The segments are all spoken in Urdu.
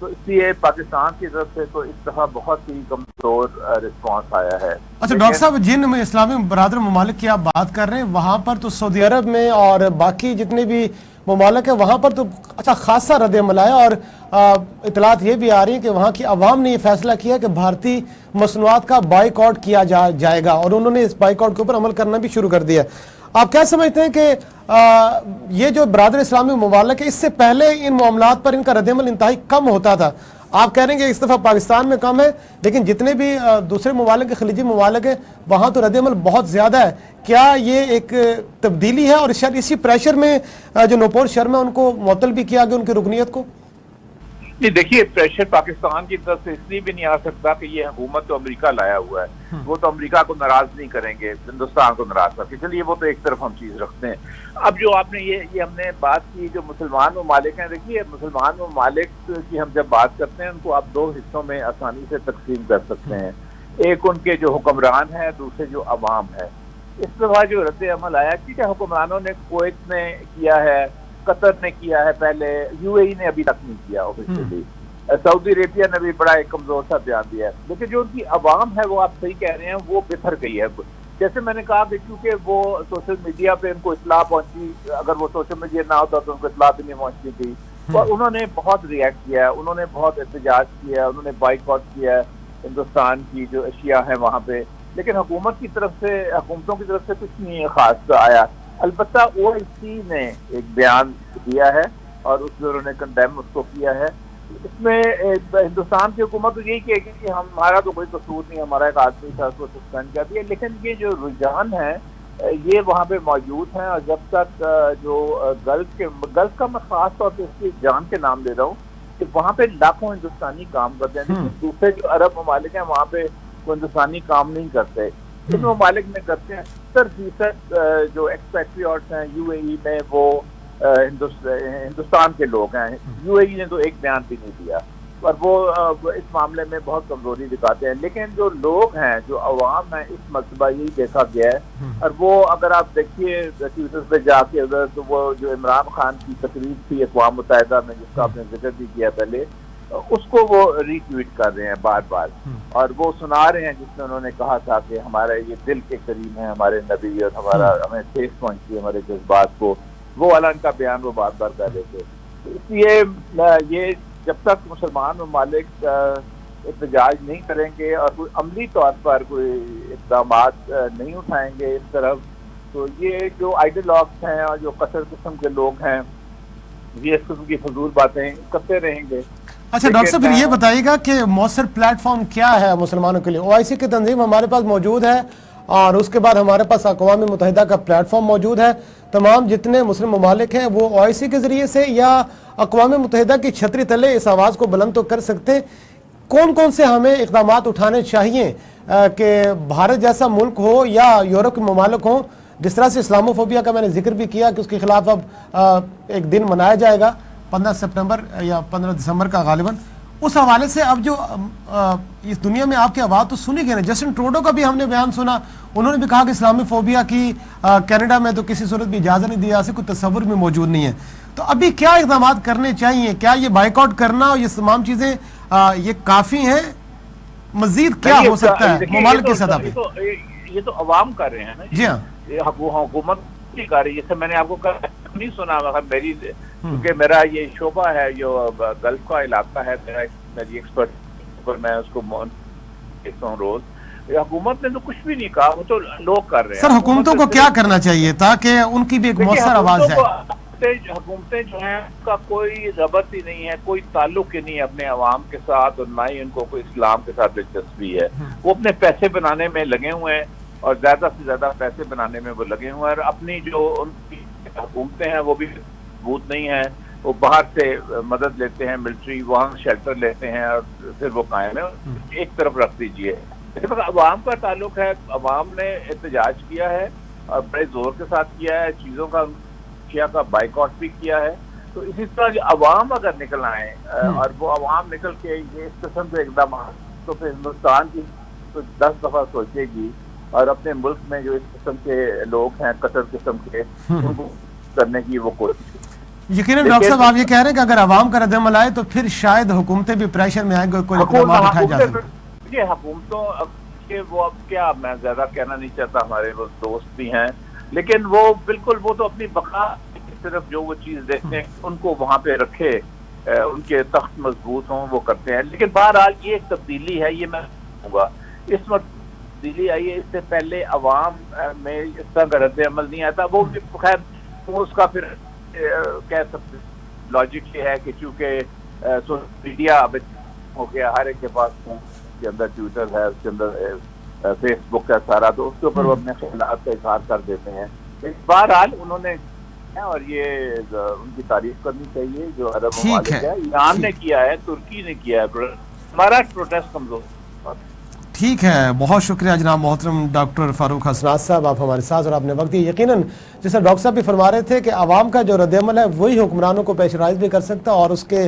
تو اس لیے پاکستان کی طرف سے تو اس دفعہ بہت ہی کمزور رسپانس آیا ہے. اچھا ڈاکٹر صاحب، جن اسلامی برادر ممالک کی آپ بات کر رہے ہیں وہاں پر تو سعودی عرب میں اور باقی جتنے بھی ممالک ہیں وہاں پر تو اچھا خاصا رد عمل آیا، اور اطلاعات یہ بھی آ رہی ہیں کہ وہاں کی عوام نے یہ فیصلہ کیا کہ بھارتی مصنوعات کا بائیکاٹ کیا جائے گا، اور انہوں نے اس بائیکاٹ کے اوپر عمل کرنا بھی شروع کر دیا. آپ کیا سمجھتے ہیں کہ یہ جو برادر اسلامی ممالک ہے اس سے پہلے ان معاملات پر ان کا رد عمل انتہائی کم ہوتا تھا؟ آپ کہہ رہے ہیں کہ اس دفعہ پاکستان میں کم ہے، لیکن جتنے بھی دوسرے ممالک خلیجی ممالک ہیں وہاں تو رد عمل بہت زیادہ ہے. کیا یہ ایک تبدیلی ہے اور شاید اسی پریشر میں جو نوپور شرما ان کو معطل بھی کیا گیا ان کی رکنیت کو؟ جی دیکھیے، پریشر پاکستان کی طرف سے اس لیے بھی نہیں آ سکتا کہ یہ حکومت تو امریکہ لایا ہوا ہے، وہ تو امریکہ کو ناراض نہیں کریں گے، ہندوستان کو ناراض کر کے چلیے وہ تو ایک طرف ہم چیز رکھتے ہیں. اب جو آپ نے یہ ہم نے بات کی جو مسلمان ممالک ہیں، دیکھیے مسلمان ممالک کی ہم جب بات کرتے ہیں ان کو آپ دو حصوں میں آسانی سے تقسیم کر سکتے ہیں. ایک ان کے جو حکمران ہیں، دوسرے جو عوام ہے. اس دفعہ جو رد عمل آیا ٹھیک ہے، حکمرانوں نے کویت نے کیا ہے، قطر نے کیا ہے، پہلے یو اے ای نے ابھی تک نہیں کیا اوفیشلی، سعودی عربیہ نے بھی بڑا ایک کمزور سا بیان دیا ہے. لیکن جو ان کی عوام ہے وہ آپ صحیح کہہ رہے ہیں، وہ بکھر گئی ہے. جیسے میں نے کہا کہ کیونکہ وہ سوشل میڈیا پہ ان کو اطلاع پہنچی، اگر وہ سوشل میڈیا نہ ہوتا تو ان کو اطلاع بھی نہیں پہنچتی تھی، اور انہوں نے بہت ریئیکٹ کیا ہے، انہوں نے بہت احتجاج کیا ہے، انہوں نے بائیکاٹ کیا ہے ہندوستان کی جو اشیاء ہیں وہاں پہ. لیکن حکومتوں کی طرف سے کچھ نہیں خاص آیا. البتہ او آئی سی نے ایک بیان دیا ہے اور اس میں انہوں نے کنڈیم اس کو کیا ہے. اس میں ہندوستان کی حکومت تو یہی کہے گی کہ ہمارا تو کوئی قصور نہیں، ہمارا ایک آدمی تھا، اس کو سسپینڈ کر دیا. لیکن یہ جو رجحان ہے یہ وہاں پہ موجود ہیں، اور جب تک جو گلف کا میں خاص طور پہ اس کی جان کے نام لے رہا ہوں کہ وہاں پہ لاکھوں ہندوستانی کام کرتے ہیں. دوسرے جو عرب ممالک ہیں وہاں پہ ہندوستانی کام نہیں کرتے، ان ممالک میں کرتے ہیں. 70% جو ایکسپیٹریٹس ہیں یو اے ای میں وہ ہندوستان کے لوگ ہیں. یو اے ای نے تو ایک بیان بھی نہیں دیا، اور وہ اس معاملے میں بہت کمزوری دکھاتے ہیں. لیکن جو لوگ ہیں، جو عوام ہیں، اس مرتبہ یہی دیکھا گیا ہے. اور وہ اگر آپ دیکھیے ٹویٹر پہ جا کے اگر تو وہ جو عمران خان کی تقریب تھی اقوام متحدہ میں جس کا آپ نے ذکر بھی کیا پہلے، اس کو وہ ری ٹویٹ کر رہے ہیں بار بار، اور وہ سنا رہے ہیں جس میں انہوں نے کہا تھا کہ ہمارے یہ دل کے قریب ہے ہمارے نبی، اور ہمیں ٹھیس پہنچتی ہے ہمارے جذبات کو. وہ والا ان کا بیان وہ بار بار کر رہے تھے. اس لیے یہ جب تک مسلمان ممالک احتجاج نہیں کریں گے اور کوئی عملی طور پر کوئی اقدامات نہیں اٹھائیں گے اس طرف، تو یہ جو آئیڈیالوگس ہیں اور جو قصر قسم کے لوگ ہیں یہ اس قسم کی فضول باتیں کرتے رہیں گے. اچھا ڈاکٹر صاحب، پھر یہ بتائیے گا کہ مؤثر پلیٹ فارم کیا ہے مسلمانوں کے لیے؟ او آئی سی کی تنظیم ہمارے پاس موجود ہے، اور اس کے بعد ہمارے پاس اقوام متحدہ کا پلیٹ فارم موجود ہے. تمام جتنے مسلم ممالک ہیں وہ او آئی سی کے ذریعے سے یا اقوام متحدہ کی چھتری تلے اس آواز کو بلند تو کر سکتے ہیں. کون کون سے ہمیں اقدامات اٹھانے چاہیے کہ بھارت جیسا ملک ہو یا یورپ کے ممالک ہوں، جس طرح سے اسلاموفوبیا کا میں نے ذکر بھی کیا کہ اس کے خلاف اب ایک دن منایا جائے گا 15 سپٹمبر یا 15 دسمبر کا غالباً، اس حوالے سے اب جو اس دنیا میں آپ کی آواز تو سنی گئی نا. جسٹن ٹروڈو کا بھی ہم نے بیان سنا، انہوں نے بھی کہا کہ اسلامی فوبیا کی کینیڈا میں تو کسی صورت بھی اجازت نہیں دی جا سکتی، کوئی تصور میں موجود نہیں ہے. تو ابھی کیا اقدامات کرنے چاہیے؟ کیا یہ بائیک آؤٹ کرنا اور یہ تمام چیزیں یہ کافی ہیں؟ مزید کیا ہو سکتا ہے ممالک کی سطح پہ؟ یہ تو عوام کر رہے ہیں نا. جی ہاں، حکومت نہیں کر رہی. جیسے میں نے آپ کو نہیں سنا، میری کیونکہ میرا یہ شعبہ ہے جو گلف کا علاقہ ہے، میری ایکسپرٹ، میں اس کو دیکھتا ہوں روز. حکومت نے تو کچھ بھی نہیں کہا، وہ تو لوگ کر رہے ہیں. سر حکومتوں کو کیا کرنا چاہیے تاکہ ان کی بھی ایک مؤثر آواز جائے؟ حکومتیں جو ہیں ان کا کوئی ربط ہی نہیں ہے، کوئی تعلق ہی نہیں ہے اپنے عوام کے ساتھ، اور نہ ہی ان کو کوئی اسلام کے ساتھ دلچسپی ہے. وہ اپنے پیسے بنانے میں لگے ہوئے ہیں، اور زیادہ سے زیادہ پیسے بنانے میں وہ لگے ہوئے ہیں. اور اپنی جو ان کی حکومتیں ہیں وہ بھی مضبوط نہیں ہیں. وہ باہر سے مدد لیتے ہیں، ملٹری وہاں شیلٹر لیتے ہیں اور پھر وہ قائم ہے. ایک طرف رکھ دیجئے. عوام کا تعلق ہے، عوام نے احتجاج کیا ہے اور بڑے زور کے ساتھ کیا ہے، چیزوں کا بائیکاٹ بھی کیا ہے. تو اسی طرح عوام اگر نکل آئیں اور وہ عوام نکل کے یہ اس قسم کے اقدامات، تو پھر ہندوستان کی تو 10 دفعہ سوچے گی، اور اپنے ملک میں جو اس قسم کے لوگ ہیں قطر قسم کے، ان کو کرنے کی وہ کوشش. یقیناً ڈاکٹر صاحب آپ یہ کہہ رہے ہیں کہ اگر عوام کا رد عمل آئے تو پھر شاید حکومتیں بھی پریشر میں آئیں گے, کوئی اقدامات اٹھائے جا سکتے. یہ حکومتوں وہ اب کیا, میں زیادہ کہنا نہیں چاہتا, ہمارے وہ دوست بھی ہیں, لیکن وہ بالکل وہ تو اپنی بقا صرف جو وہ چیز دیکھتے ہیں ان کو وہاں پہ رکھے, ان کے تخت مضبوط ہوں وہ کرتے ہیں. لیکن بہرحال یہ ایک تبدیلی ہے, یہ میں کہوں گا اس وقت تبدیلی آئی ہے. اس سے پہلے عوام میں اس طرح کا رد عمل نہیں آتا. وہ بھی خیر وہ اس کا پھر کہہ سکتے لاجک یہ ہے کہ چونکہ سوشل میڈیا اب ہو گیا, ہر ایک کے پاس فون کے اندر ٹویٹر ہے, اس کے اندر فیس بک ہے سارا, تو اس کے اوپر وہ اپنے خیالات کا اظہار کر دیتے ہیں. بہرحال انہوں نے اور یہ ان کی تعریف کرنی چاہیے جو عرب ممالک ہے. ایران نے کیا ہے, ترکی نے کیا ہے, ہمارا پروٹیسٹ کمزور. ٹھیک ہے, بہت شکریہ جناب محترم ڈاکٹر فاروق حسنات صاحب, آپ ہمارے ساتھ اور آپ نے وقت دیا. یقیناً جیسا ڈاکٹر صاحب بھی فرما رہے تھے کہ عوام کا جو رد عمل ہے وہی حکمرانوں کو پیشرائز بھی کر سکتا, اور اس کے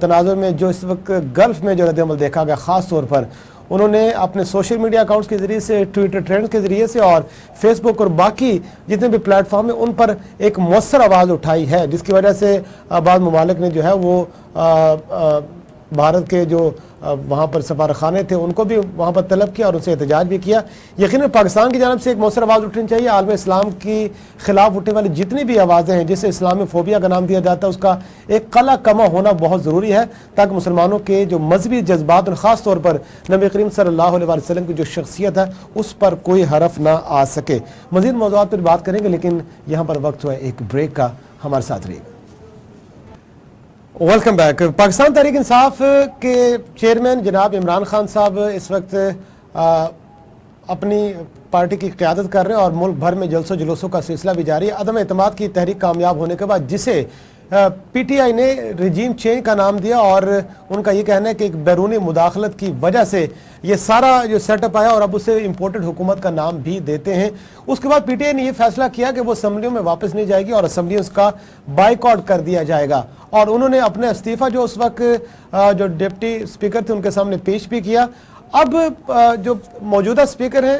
تناظر میں جو اس وقت گلف میں جو رد عمل دیکھا گیا, خاص طور پر انہوں نے اپنے سوشل میڈیا اکاؤنٹس کے ذریعے سے, ٹویٹر ٹرینڈ کے ذریعے سے اور فیس بک اور باقی جتنے بھی پلیٹ فارم ہیں ان پر ایک مؤثر آواز اٹھائی ہے, جس کی وجہ سے بعض ممالک نے جو ہے وہ بھارت کے جو وہاں پر سفارتخانے تھے ان کو بھی وہاں پر طلب کیا اور ان سے احتجاج بھی کیا. یقیناً پاکستان کی جانب سے ایک مؤثر آواز اٹھنی چاہیے. عالم اسلام کی خلاف اٹھنے والی جتنی بھی آوازیں ہیں, جسے اسلامی فوبیا کا نام دیا جاتا ہے, اس کا ایک قلع کما ہونا بہت ضروری ہے, تاکہ مسلمانوں کے جو مذہبی جذبات اور خاص طور پر نبی کریم صلی اللہ علیہ وسلم کی جو شخصیت ہے اس پر کوئی حرف نہ آ سکے. مزید موضوعات پر بات کریں گے, لیکن یہاں پر وقت ہوا ایک بریک کا, ہمارے ساتھ رہیے گا. Welcome back. پاکستان تحریک انصاف کے چیئرمین جناب عمران خان صاحب اس وقت اپنی پارٹی کی قیادت کر رہے ہیں اور ملک بھر میں جلسوں جلوسوں کا سلسلہ بھی جاری ہے. عدم اعتماد کی تحریک کامیاب ہونے کے بعد, جسے پی ٹی آئی نے رجیم چینج کا نام دیا, اور ان کا یہ کہنا ہے کہ ایک بیرونی مداخلت کی وجہ سے یہ سارا جو سیٹ اپ آیا, اور اب اسے امپورٹڈ حکومت کا نام بھی دیتے ہیں. اس کے بعد پی ٹی آئی نے یہ فیصلہ کیا کہ وہ اسمبلیوں میں واپس نہیں جائے گی اور اسمبلیوں اس کا بائیکاٹ کر دیا جائے گا, اور انہوں نے اپنے استعفیٰ جو اس وقت جو ڈپٹی اسپیکر تھے ان کے سامنے پیش بھی کیا. اب جو موجودہ اسپیکر ہیں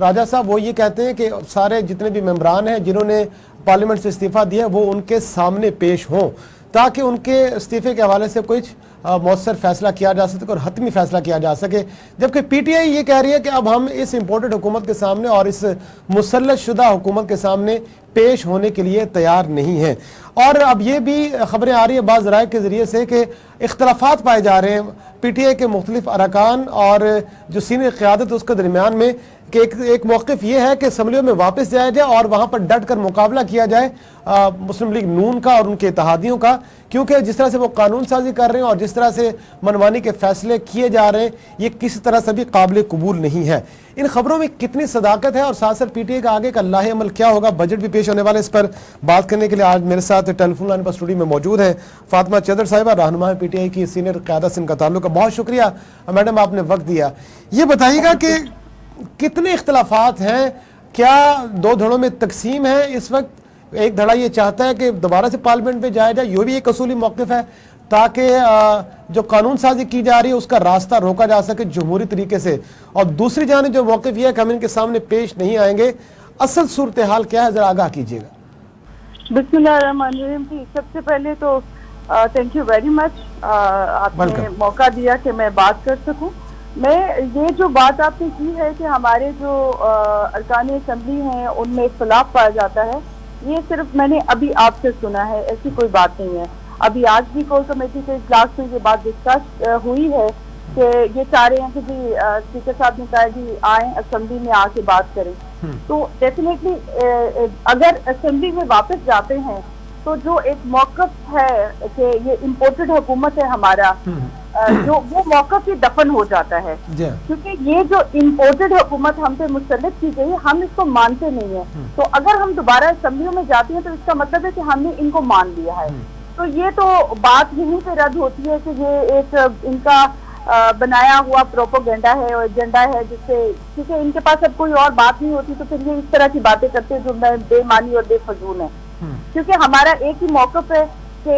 راجہ صاحب, وہ یہ کہتے ہیں کہ سارے جتنے بھی ممبران ہیں جنہوں نے پارلیمنٹ سے استعفیٰ دیا وہ ان کے سامنے پیش ہوں, تاکہ ان کے استعفے کے حوالے سے کچھ مؤثر فیصلہ کیا جا سکے اور حتمی فیصلہ کیا جا سکے. جبکہ پی ٹی آئی یہ کہہ رہی ہے کہ اب ہم اس امپورٹڈ حکومت کے سامنے اور اس مسلط شدہ حکومت کے سامنے پیش ہونے کے لیے تیار نہیں ہیں. اور اب یہ بھی خبریں آ رہی ہیں بعض ذرائع کے ذریعے سے کہ اختلافات پائے جا رہے ہیں پی ٹی آئی کے مختلف ارکان اور جو سینئر قیادت اس کے درمیان میں, کہ ایک موقف یہ ہے کہ اسمبلیوں میں واپس جایا جائے اور وہاں پر ڈٹ کر مقابلہ کیا جائے مسلم لیگ نون کا اور ان کے اتحادیوں کا, کیونکہ جس طرح سے وہ قانون سازی کر رہے ہیں اور جس طرح سے منمانی کے فیصلے کیے جا رہے ہیں یہ کسی طرح سے بھی قابل قبول نہیں ہے. ان خبروں میں کتنی صداقت ہے اور ساتھ ساتھ پی ٹی آئی کا آگے کا لاہ عمل کیا ہوگا, بجٹ بھی پیش ہونے والے, اس پر بات کرنے کے لیے آج میرے ساتھ ٹیلی فون لائن پر اسٹوڈیو میں موجود ہیں فاطمہ چدر صاحبہ, رہنما پی ٹی آئی کی سینئر قیادت سے ان کا تعلق ہے. بہت شکریہ میڈم, آپ نے وقت دیا. یہ بتائیے گا کہ کتنے اختلافات ہیں, کیا دو دھڑوں میں تقسیم ہے اس وقت؟ ایک دھڑا یہ چاہتا ہے کہ دوبارہ سے پارلیمنٹ میں جایا جائے, یہ بھی ایک اصولی موقف ہے تاکہ جو قانون سازی کی جا رہی ہے اس کا راستہ روکا جا سکے جمہوری طریقے سے, اور دوسری جانب جو موقف یہ ہے کہ ہم ان کے سامنے پیش نہیں آئیں گے. اصل صورتحال کیا ہے, ذرا آگاہ کیجیے گا. بسم اللہ الرحمن الرحیم. سب سے پہلے تو تھینک یو ویری مچ, آپ نے موقع دیا کہ میں بات کر سکوں. میں یہ جو بات آپ نے کی ہے کہ ہمارے جو ارکان اسمبلی ہیں ان میں اختلاف پایا جاتا ہے, یہ صرف میں نے ابھی آپ سے سنا ہے, ایسی کوئی بات نہیں ہے. ابھی آج بھی کور کمیٹی کے اجلاس میں یہ بات ڈسکس ہوئی ہے کہ یہ چاہ رہے ہیں کہ جی اسپیکر صاحب نے کہا جی آئیں اسمبلی میں آ کے بات کریں. تو ڈیفینیٹلی اگر اسمبلی میں واپس جاتے ہیں تو جو ایک موقف ہے کہ یہ امپورٹڈ حکومت ہے ہمارا, جو وہ موقف ہی دفن ہو جاتا ہے, کیونکہ یہ جو امپورٹڈ حکومت ہم پہ مسلط کی گئی ہم اس کو مانتے نہیں ہیں. تو اگر ہم دوبارہ اسمبلیوں میں جاتے ہیں تو اس کا مطلب ہے کہ ہم نے ان کو مان لیا ہے. تو یہ تو بات یہیں پہ رد ہوتی ہے کہ یہ ایک ان کا بنایا ہوا پروپوگنڈا ہے اور ایجنڈا ہے, جس سے کیونکہ ان کے پاس اب کوئی اور بات نہیں ہوتی تو پھر یہ اس طرح کی باتیں کرتے ہیں جو بے معنی اور بے فضول ہیں. کیونکہ ہمارا ایک ہی موقف ہے کہ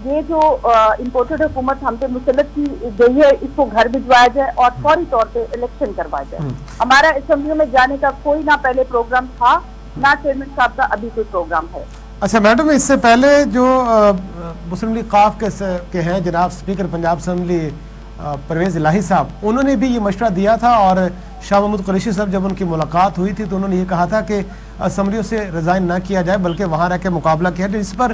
یہ جو امپورٹڈ حکومت ہم پہ مسلط کی گئی ہے اس کو گھر بھجوایا جائے اور فوری طور پہ الیکشن کروایا جائے. ہمارا اسمبلیوں میں جانے کا کوئی نہ پہلے پروگرام تھا, نہ چیئرمین صاحب کا ابھی کوئی پروگرام ہے. اچھا میڈم، اس سے پہلے جو مسلم لیگ قاف کے ہیں جناب اسپیکر پنجاب اسمبلی پرویز الہی صاحب، انہوں نے بھی یہ مشورہ دیا تھا، اور شاہ محمود قریشی صاحب جب ان کی ملاقات ہوئی تھی تو انہوں نے یہ کہا تھا کہ اسمبلیوں سے ریزائن نہ کیا جائے بلکہ وہاں رہ کے مقابلہ کیا جائے، جس پر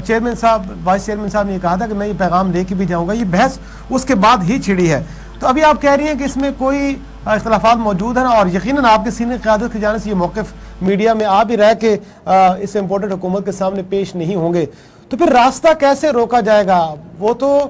چیئرمین صاحب، وائس چیئرمین صاحب نے یہ کہا تھا کہ میں یہ پیغام لے کے بھی جاؤں گا. یہ بحث اس کے بعد ہی چھڑی ہے. تو ابھی آپ کہہ رہی ہیں کہ اس میں کوئی اختلافات موجود ہیں، اور یقیناً آپ کے سینئر قیادت کی جانب سے یہ موقف میڈیا میں آ بھی رہا ہے کہ اس امپورٹنٹ حکومت کے سامنے پیش نہیں ہوں گے. تو پھر راستہ کیسے روکا جائے گا؟ وہ تو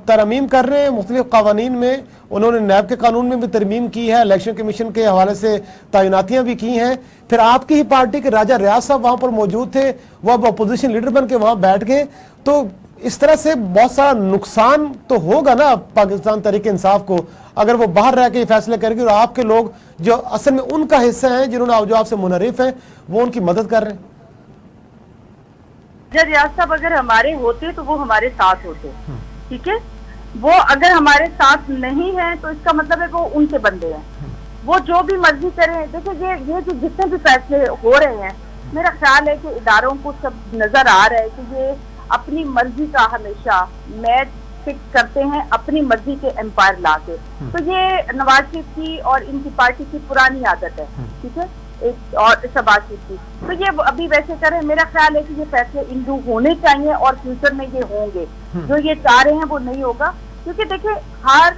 ترمیم کر رہے ہیں مختلف قوانین میں، انہوں نے نیب کے قانون میں بھی ترمیم کی ہے، الیکشن کمیشن کے حوالے سے تعیناتیاں بھی کی ہیں. پھر آپ کی ہی پارٹی کے راجہ ریاض صاحب وہاں پر موجود تھے، وہ اب اپوزیشن لیڈر بن کے وہاں بیٹھ گئے. تو اس طرح سے بہت سارا نقصان تو ہوگا نا پاکستان تحریک انصاف کو، اگر وہ باہر رہ کے یہ فیصلے کرے گی اور آپ کے لوگ جو اصل میں ان کا حصہ ہیں، جنہوں نے جو آپ سے منحرف ہیں، وہ ان کی مدد کر رہے ہیں. ریاض صاحب اگر ہمارے ہوتے تو وہ ہمارے ساتھ ہوتے، ٹھیک ہے. وہ اگر ہمارے ساتھ نہیں ہیں تو اس کا مطلب ہے وہ ان کے بندے ہیں، وہ جو بھی مرضی کریں. دیکھیں یہ جو جتنے بھی فیصلے ہو رہے ہیں، میرا خیال ہے کہ اداروں کو سب نظر آ رہا ہے کہ یہ اپنی مرضی کا ہمیشہ میچ فکس کرتے ہیں، اپنی مرضی کے امپائر لا کے. تو یہ نواز شریف کی اور ان کی پارٹی کی پرانی عادت ہے، ٹھیک ہے، اور شہباز شریف کی. تو یہ ابھی ویسے کریں، میرا خیال ہے کہ یہ فیصلے انڈو ہونے چاہیے اور فیوچر میں یہ ہوں گے. جو یہ چاہ رہے ہیں وہ نہیں ہوگا، کیونکہ دیکھیں ہر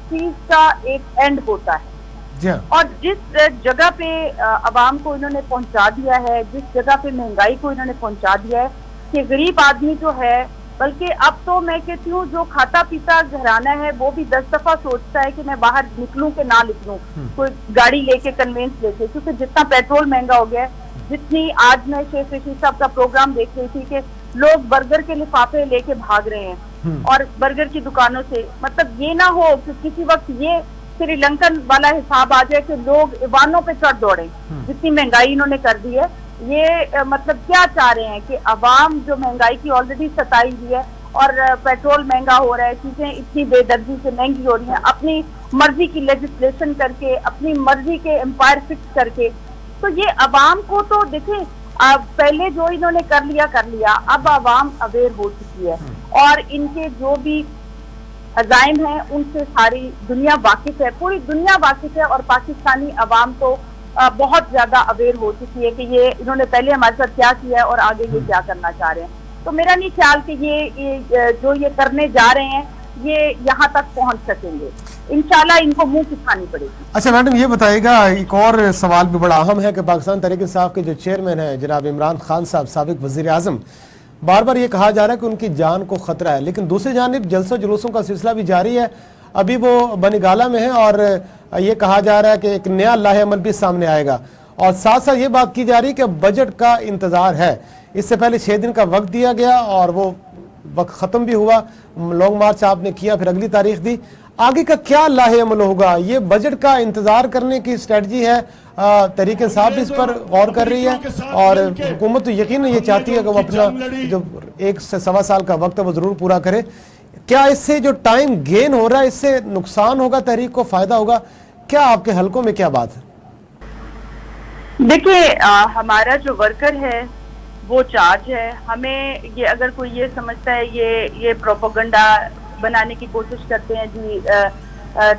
چیز کا ایک اینڈ ہوتا ہے. اور جس جگہ پہ عوام کو انہوں نے پہنچا دیا ہے، جس جگہ پہ مہنگائی کو انہوں نے پہنچا دیا ہے کہ غریب آدمی جو ہے، بلکہ اب تو میں کہتی ہوں جو کھاتا پیتا گھرانہ ہے وہ بھی 10 دفعہ سوچتا ہے کہ میں باہر نکلوں کہ نہ نکلوں، کوئی گاڑی لے کے کنوینس لے کے، کیونکہ جتنا پیٹرول مہنگا ہو گیا ہے. جتنی آج میں شیخ رشید صاحب کا پروگرام دیکھ رہی تھی کہ لوگ برگر کے لفافے لے کے بھاگ رہے ہیں اور برگر کی دکانوں سے. مطلب یہ نہ ہو کہ کسی وقت یہ سری لنکن والا حساب آ جائے کہ لوگ ایوانوں پہ چڑھ دوڑیں، جتنی مہنگائی انہوں نے کر دی ہے. یہ مطلب کیا چاہ رہے ہیں کہ عوام جو مہنگائی کی آلریڈی ستائی ہوئی ہے اور پیٹرول مہنگا ہو رہا ہے، چیزیں اتنی بے دردی سے مہنگی ہو رہی ہیں، اپنی مرضی کی لیجسلیشن کر کے، اپنی مرضی کے امپائر فکس کر کے. تو یہ عوام کو تو دیکھیں پہلے جو انہوں نے کر لیا، اب عوام اویئر ہو چکی ہے اور ان کے جو بھی عزائم ہیں ان سے ساری دنیا واقف ہے، پوری دنیا واقف ہے. اور پاکستانی عوام تو بہت زیادہ اویئر ہو چکی ہے کہ یہ انہوں نے پہلے ہمارے ساتھ کیا کیا ہے اور آگے یہ کیا کرنا چاہ رہے ہیں. تو میرا نہیں خیال کہ یہ جو یہ کرنے جا رہے ہیں یہ یہاں تک پہنچ سکیں گے. انشاءاللہ ان کو منہ کھانی پڑے گی. اچھا میڈم یہ بتائیے گا، ایک اور سوال بھی بڑا اہم ہے کہ پاکستان تحریک انصاف کے جو چیئرمین ہیں جناب عمران خان صاحب، سابق وزیر اعظم، بار بار یہ کہا جا رہا ہے کہ ان کی جان کو خطرہ ہے، لیکن دوسری جانب جلسوں جلوسوں کا سلسلہ بھی جاری ہے. ابھی وہ بنی گالہ میں ہیں اور یہ کہا جا رہا ہے کہ ایک نیا لائحہ عمل بھی سامنے آئے گا، اور ساتھ ساتھ یہ بات کی جا رہی ہے کہ بجٹ کا انتظار ہے. اس سے پہلے 6 دن کا وقت دیا گیا اور وہ وقت ختم بھی ہوا، لانگ مارچ آپ نے کیا، پھر اگلی تاریخ دی. آگے کا کیا لائحہ عمل ہوگا؟ یہ بجٹ کا انتظار کرنے کی اسٹریٹجی ہے، تحریک انصاف بھی اس پر غور کر رہی ہے، اور حکومت تو یقیناً یہ چاہتی ہے کہ وہ اپنا جو 1 سے 1.25 سال کا وقت ہے وہ ضرور پورا کرے. کیا اس سے جو ٹائم گین ہو رہا ہے اس سے نقصان ہوگا، تحریک کو فائدہ ہوگا؟ کیا آپ کے حلقوں میں کیا بات ہے؟ دیکھیں ہمارا جو ورکر ہے وہ چارج ہے. ہمیں یہ اگر کوئی یہ سمجھتا ہے یہ پروپیگنڈا بنانے کی کوشش کرتے ہیں جی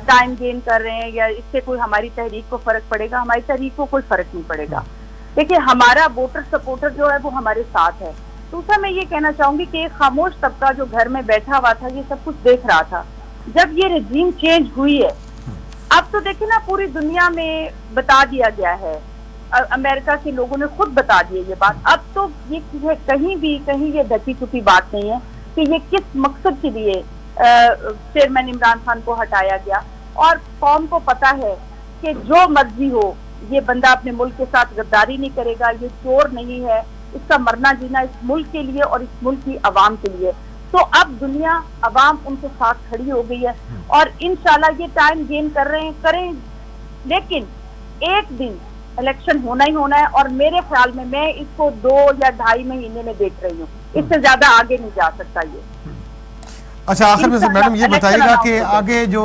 ٹائم گین کر رہے ہیں یا اس سے کوئی ہماری تحریک کو فرق پڑے گا، ہماری تحریک کو کوئی فرق نہیں پڑے گا. دیکھیں ہمارا ووٹر سپورٹر جو ہے وہ ہمارے ساتھ ہے. دوسرا میں یہ کہنا چاہوں گی کہ ایک خاموش طبقہ جو گھر میں بیٹھا ہوا تھا یہ سب کچھ دیکھ رہا تھا. جب یہ رجیم چینج ہوئی ہے، اب تو دیکھیں نا پوری دنیا میں بتا دیا گیا ہے، امریکہ کے لوگوں نے خود بتا دیا یہ بات. اب تو یہ کہیں یہ ڈھکی چھپی بات نہیں ہے کہ یہ کس مقصد کے لیے چیئرمین عمران خان کو ہٹایا گیا. اور قوم کو پتا ہے کہ جو مرضی ہو یہ بندہ اپنے ملک کے ساتھ غداری نہیں کرے گا، یہ چور نہیں ہے، اس کا مرنا جینا اس ملک کے لیے اور اس ملک کی عوام کے لیے. تو اب دنیا عوام ان کے ساتھ کھڑی ہو گئی ہے اور انشاءاللہ یہ ٹائم گین کر رہے ہیں کریں، لیکن ایک دن الیکشن ہونا ہی ہونا ہے. اور میرے خیال میں اس کو 2 یا 2.5 مہینے میں دیکھ رہی ہوں، اس سے زیادہ آگے نہیں جا سکتا یہ. اچھا آخر میں میڈم یہ بتائیے گا کہ آگے جو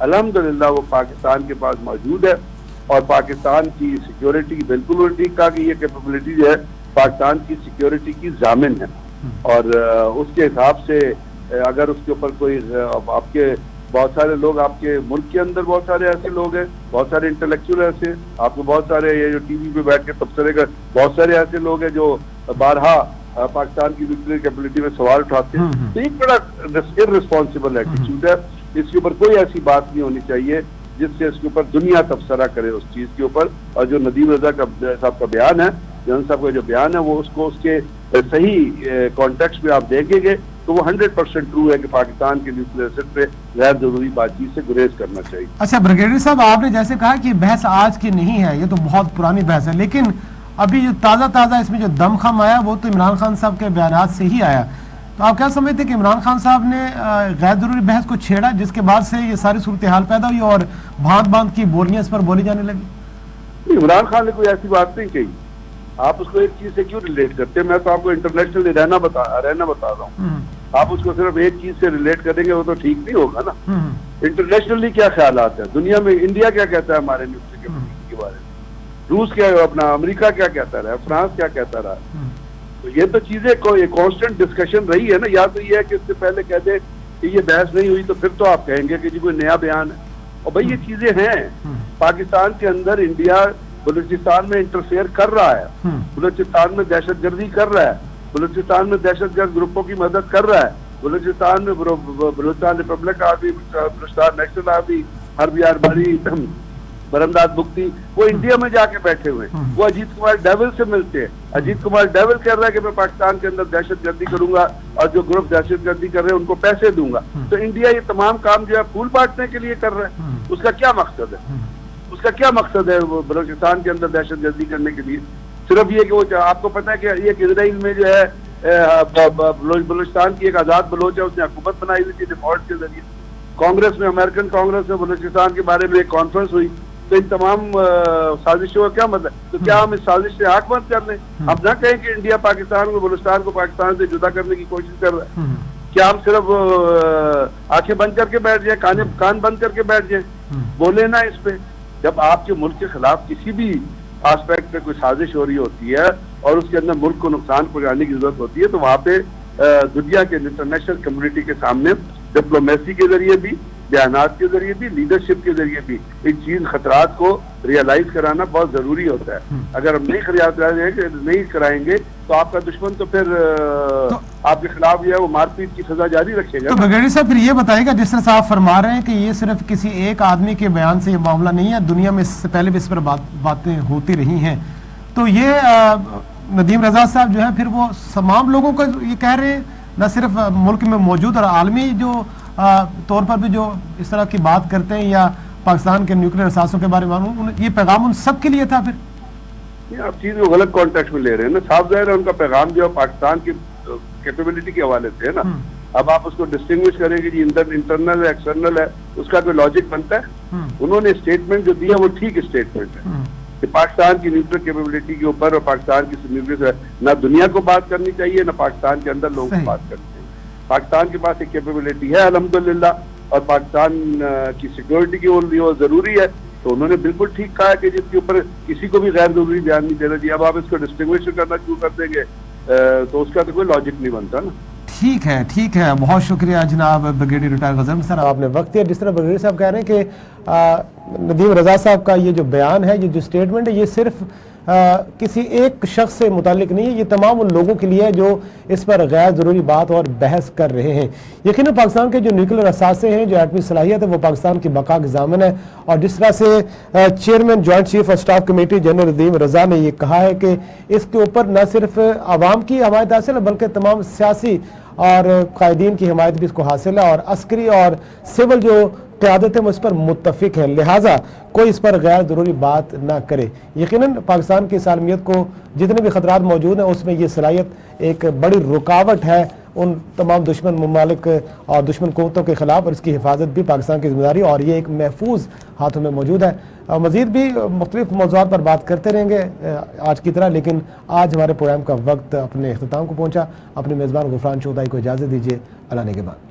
الحمدللہ وہ پاکستان کے پاس موجود ہے، اور پاکستان کی سیکیورٹی کی بالکل الٹی کہا کہ یہ کیپیبلٹی جو ہے پاکستان کی سیکیورٹی کی ضامن ہے، اور اس کے حساب سے اگر اس کے اوپر کوئی آپ کے بہت سارے لوگ آپ کے ملک کے اندر بہت سارے ایسے لوگ ہیں، بہت سارے انٹلیکچوئل ایسے، آپ کو بہت سارے یہ جو ٹی وی پہ بیٹھ کے تبصرے کر بہت سارے ایسے لوگ ہیں جو بارہا پاکستان کی نیوکلیئر کیپیبلٹی میں سوال اٹھاتے ہیں، تو ایک بڑا ارسپانسبل ایٹیٹیوڈ ہے. اس کے اوپر کوئی ایسی بات نہیں ہونی چاہیے جس سے اس کے اوپر دنیا تبصرہ کرے اس چیز کے اوپر. اور جو ندیم رضا صاحب کا بیان ہے، جنرل صاحب کا جو بیان ہے، وہ اس کو اس کے صحیح کانٹیکسٹ میں آپ دیکھیں گے تو وہ 100% ٹرو ہے کہ پاکستان کے نیوکلیئر ایسٹ پہ غیر ضروری بات چیت سے گریز کرنا چاہیے. اچھا بریگیڈیئر صاحب، آپ نے جیسے کہا کہ بحث آج کی نہیں ہے، یہ تو بہت پرانی بحث ہے، لیکن ابھی جو تازہ اس میں جو دم خم آیا وہ تو عمران خان صاحب کے بیانات سے ہی آیا. تو آپ کیا سمجھتے ہیں کہ عمران خان صاحب نے غیر ضروری بحث کو چھیڑا جس کے بعد سے یہ ساری صورتحال پیدا ہوئی اور بھانت کی بولیاں اس پر بولی جانے لگی؟ عمران خان نے کوئی ایسی بات نہیں کہی. آپ اس کو ایک چیز سے کیوں ریلیٹ کرتے ہیں؟ میں تو آپ کو انٹرنیشنل رہنا بتا رہا ہوں. آپ اس کو صرف ایک چیز سے ریلیٹ کریں گے وہ تو ٹھیک نہیں ہوگا نا. انٹرنیشنلی کیا خیالات ہیں دنیا میں؟ انڈیا کیا کہتا ہے ہمارے نیوکلیئر کیپیبلٹی کے بارے میں؟ روس کیا اپنا امریکہ کیا کہتا رہا؟ فرانس کیا کہتا رہا؟ تو یہ تو چیزیں کانسٹنٹ ڈسکشن رہی ہے نا. یا تو یہ ہے کہ اس سے پہلے کہہ دے کہ یہ بحث نہیں ہوئی تو پھر تو آپ کہیں گے کہ جی کوئی نیا بیان ہے. اور بھائی یہ چیزیں ہیں. پاکستان کے اندر انڈیا بلوچستان میں انٹرفیئر کر رہا ہے، بلوچستان میں دہشت گردی کر رہا ہے، بلوچستان میں دہشت گرد گروپوں کی مدد کر رہا ہے، بلوچستان میں Balochistan republic army, Balochistan national army, Harbiyar Marri, Brahamdagh Bugti, وہ انڈیا میں جا کے بیٹھے ہوئے ہیں. وہ اجیت کمار ڈیول سے ملتے ہیں. اجیت کمار ڈیول کہہ رہا ہے کہ میں پاکستان کے اندر دہشت گردی کروں گا اور جو گروپ دہشت گردی کر رہے ہیں ان کو پیسے دوں گا. تو انڈیا یہ تمام کام جو ہے پھول بانٹنے کے لیے کر رہا ہے. اس کا کیا مقصد ہے؟ اس کا کیا مقصد ہے بلوچستان کے اندر دہشت گردی کرنے کے لیے؟ صرف یہ کہ وہ آپ کو پتا ہے کہ یہ اسرائیل میں جو ہے بلوچستان کی ایک آزاد بلوچ ہے، اس نے حکومت بنائی ہوئی تھی ڈیفالٹ کے ذریعے. کانگریس میں، امریکن کانگریس میں بلوچستان کے بارے میں ایک کانفرنس ہوئی. تو ان تمام سازشوں کا کیا مطلب؟ تو کیا ہم اس سازش سے آنکھ بند کر لیں؟ ہم نہ کہیں کہ انڈیا پاکستان کو، بلوچستان کو پاکستان سے جدا کرنے کی کوشش کر رہا ہے. کیا ہم صرف آنکھیں بند کر کے بیٹھ جائیں، کان بند کر کے بیٹھ جائیں؟ بولے نا اس پہ. جب آپ کے ملک کے خلاف کسی بھی آسپیکٹ پہ کوئی سازش ہو رہی ہوتی ہے اور اس کے اندر ملک کو نقصان پہنچانے کی ضرورت ہوتی ہے تو وہاں پہ دنیا کے انٹرنیشنل کمیونٹی کے سامنے ڈپلومیسی کے ذریعے بھی، بیانات کے ذریعے بھی، لیڈرشپ کے ذریعے بھی ان چیز خطرات کو ریئلائز کرانا بہت ضروری ہوتا ہے. اگر ہم نہیں کرائیں گے تو آپ کا دشمن تو پھر آپ کے خلاف جو ہے وہ مار پیٹ کی سزا جاری رکھے گا. تو بریگیڈیئر صاحب پھر یہ بتائیے گا، جس طرح سے آپ فرما رہے ہیں کہ یہ صرف کسی ایک آدمی کے بیان سے یہ معاملہ نہیں ہے، دنیا میں اس سے پہلے بھی اس پر باتیں ہوتی رہی ہیں، تو یہ ندیم رضا صاحب جو ہے پھر وہ تمام لوگوں کو یہ کہہ رہے ہیں، نہ صرف ملک میں موجود اور عالمی جو طور پر بھی جو اس طرح کی بات کرتے ہیں یا پاکستان کے نیوکلیئر اثاثوں کے بارے میں، یہ پیغام ان سب کے لیے تھا؟ پھر آپ چیز کو غلط کانٹیکسٹ میں لے رہے ہیں نا. صاف ظاہر ہے ان کا پیغام جو ہے پاکستان کی کیپیبلٹی کے حوالے سے ہے نا. اب آپ اس کو ڈسٹنگوش کریں گے جی انٹرنل ہے، ایکسٹرنل ہے، اس کا کوئی لاجک بنتا ہے؟ انہوں نے اسٹیٹمنٹ جو دیا وہ ٹھیک اسٹیٹمنٹ ہے کہ پاکستان کی نیوکلیئر کیپیبلٹی کے اوپر اور پاکستان کی نیوکلیئر نہ دنیا کو بات کرنی چاہیے نہ پاکستان کے اندر لوگوں کو بات کرنی چاہیے. پاکستان کے پاس ایک کیپیبلٹی ہے الحمدللہ، اور پاکستان کی سیکیورٹی کی لیے وہ ضروری ہے. تو انہوں نے بالکل ٹھیک کہا کہ جس کے اوپر کسی کو بھی غیر ضروری بیان نہیں دینا چاہیے. اب آپ اس کو ڈسٹنگوش کرنا شروع کر دیں گے تو اس کا تو کوئی لاجک نہیں بنتا نا. ٹھیک ہے، بہت شکریہ جناب بریگیڈیئر ریٹائر غزنوی صاحب، آپ نے وقت دیا. جس طرح بریگیڈیئر صاحب کہہ رہے ہیں کہ ندیم رضا صاحب کا یہ جو بیان ہے، یہ جو اسٹیٹمنٹ ہے، یہ صرف کسی ایک شخص سے متعلق نہیں ہے، یہ تمام ان لوگوں کے لیے ہے جو اس پر غیر ضروری بات اور بحث کر رہے ہیں. یقیناً پاکستان کے جو نیوکلیئر اثاثے ہیں، جو ایٹمی صلاحیت ہے، وہ پاکستان کی بقا کی ضامن ہے. اور جس طرح سے chairman joint chief of staff committee general Nadeem Raza نے یہ کہا ہے کہ اس کے اوپر نہ صرف عوام کی حمایت حاصل ہے بلکہ تمام سیاسی اور قائدین کی حمایت بھی اس کو حاصل ہے، اور عسکری اور سول جو قیادت ہے وہ اس پر متفق ہے، لہٰذا کوئی اس پر غیر ضروری بات نہ کرے. یقیناً پاکستان کی سالمیت کو جتنے بھی خطرات موجود ہیں اس میں یہ صلاحیت ایک بڑی رکاوٹ ہے ان تمام دشمن ممالک اور دشمن قوتوں کے خلاف، اور اس کی حفاظت بھی پاکستان کی ذمہ داری، اور یہ ایک محفوظ ہاتھوں میں موجود ہے. مزید بھی مختلف موضوعات پر بات کرتے رہیں گے آج کی طرح، لیکن آج ہمارے پروگرام کا وقت اپنے اختتام کو پہنچا. اپنے میزبان غفران چوغتائی کو اجازت دیجیے. اللہ نگہبان.